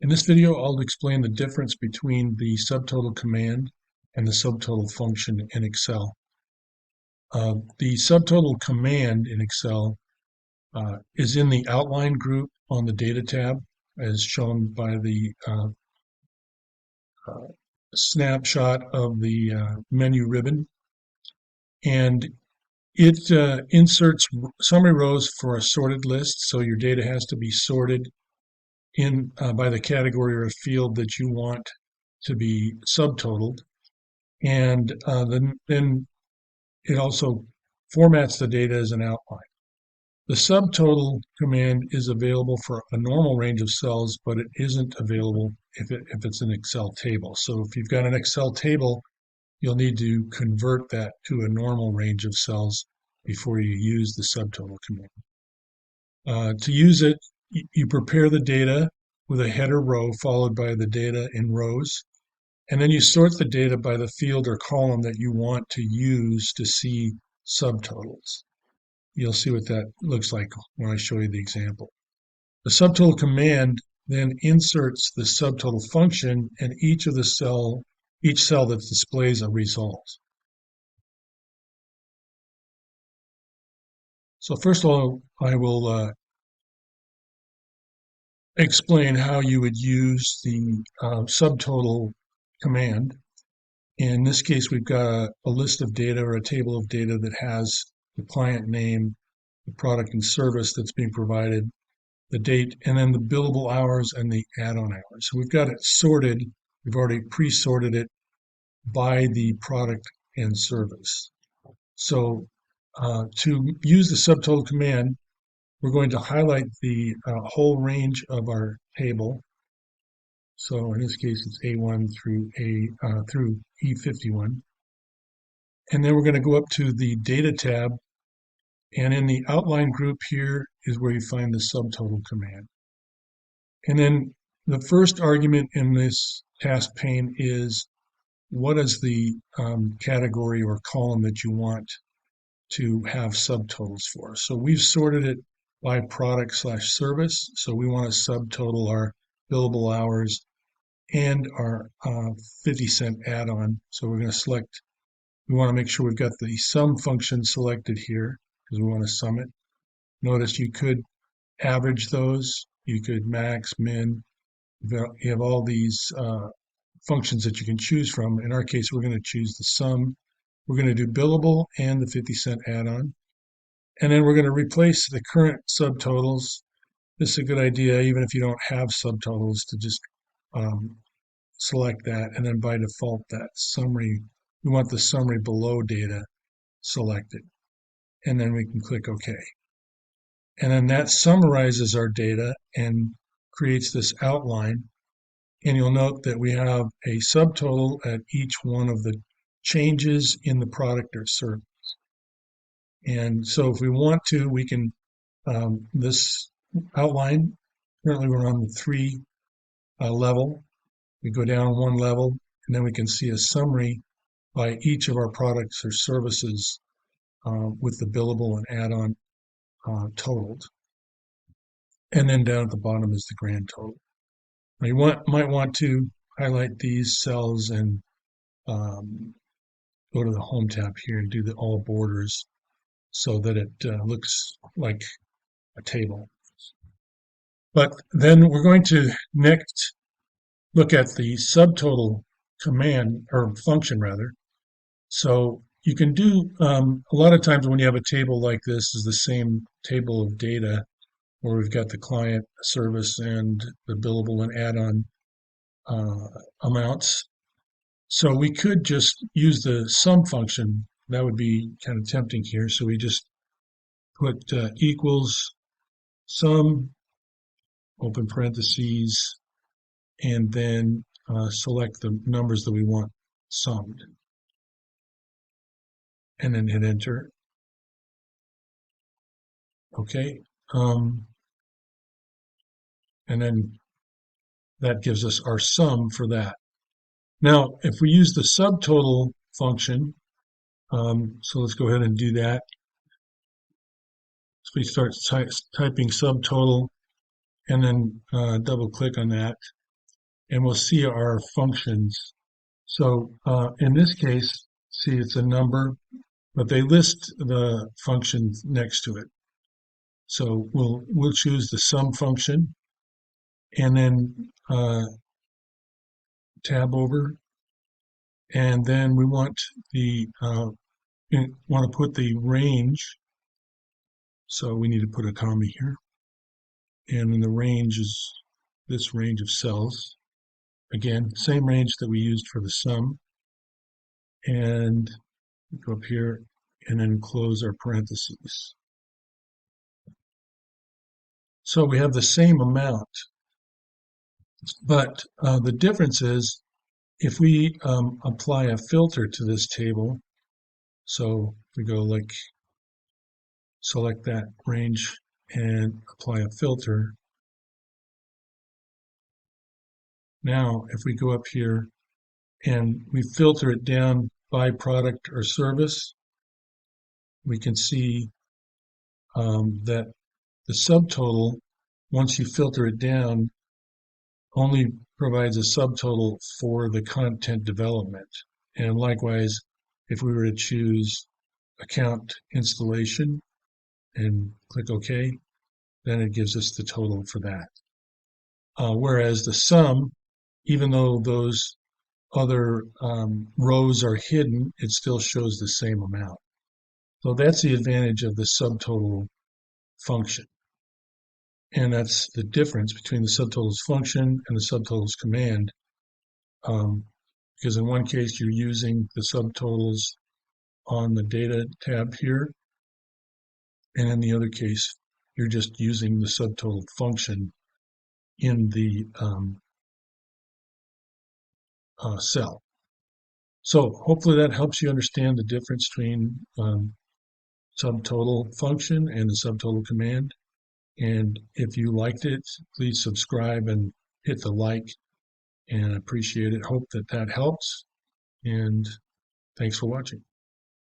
In this video, I'll explain the difference between the subtotal command and the subtotal function in Excel. The subtotal command in Excel is in the outline group on the data tab, as shown by the snapshot of the menu ribbon. And it inserts summary rows for a sorted list, so your data has to be sorted in by the category or field that you want to be subtotaled, and then it also formats the data as an outline. The subtotal command is available for a normal range of cells, but it isn't available if it's an Excel table. So if you've got an Excel table, you'll need to convert that to a normal range of cells before you use the subtotal command. To use it, you prepare the data with a header row followed by the data in rows, and then you sort the data by the field or column that you want to use to see subtotals. You'll see what that looks like when I show you the example. The subtotal command then inserts the subtotal function in each cell that displays a result. So first of all, I will explain how you would use the subtotal command. In this case, we've got a list of data or a table of data that has the client name, the product and service that's being provided, the date, and then the billable hours and the add-on hours. So we've got it sorted. We've already pre-sorted it by the product and service. So to use the subtotal command, we're going to highlight the whole range of our table. So in this case, it's A1 through E51. And then we're going to go up to the Data tab. And in the outline group here is where you find the subtotal command. And then the first argument in this task pane is what is the category or column that you want to have subtotals for. So we've sorted it by product/service. So we want to subtotal our billable hours and our 50-cent add-on. So we're going to select, we want to make sure we've got the sum function selected here because we want to sum it. Notice you could average those, you could max, min, you have all these functions that you can choose from. In our case, we're going to choose the sum. We're going to do billable and the 50-cent add-on. And then we're going to replace the current subtotals. This is a good idea, even if you don't have subtotals, to just select that. And then by default, that summary, we want the summary below data selected. And then we can click OK. And then that summarizes our data and creates this outline. And you'll note that we have a subtotal at each one of the changes in the product or service. And so if we want to, we can, this outline, currently we're on the 3 level. We go down 1 level, and then we can see a summary by each of our products or services with the billable and add-on totaled. And then down at the bottom is the grand total. Now you might want to highlight these cells and go to the Home tab here and do the all borders so that it looks like a table. But then we're going to next look at the subtotal command, or function rather. So you can do, a lot of times when you have a table like this is the same table of data where we've got the client, service, and the billable and add-on amounts. So we could just use the sum function. That would be kind of tempting here. So we just put equals sum, open parentheses, and then select the numbers that we want summed. And then hit enter. Okay. And then that gives us our sum for that. Now, if we use the subtotal function, so let's go ahead and do that. So we start typing subtotal and then double click on that. and we'll see our functions. So in this case, see it's a number, but they list the functions next to it. So we'll choose the sum function, and then tab over, and then we want to put the range. So we need to put a comma here, and then the range is this range of cells. Again, same range that we used for the sum, and go up here and then close our parentheses. So we have the same amount, but the difference is if we apply a filter to this table, so we go like select that range and apply a filter. Now, if we go up here and we filter it down by product or service, we can see that the subtotal, once you filter it down, only provides a subtotal for the content development. And likewise, if we were to choose account installation and click OK, then it gives us the total for that. Whereas the sum, even though those other rows are hidden, it still shows the same amount. So that's the advantage of the subtotal function. And that's the difference between the subtotals function and the subtotals command. Because in one case, you're using the subtotals on the data tab here. And in the other case, you're just using the subtotal function in the cell. So hopefully that helps you understand the difference between subtotal function and the subtotal command. And if you liked it, please subscribe and hit the like, and I appreciate it. Hope that helps. And thanks for watching.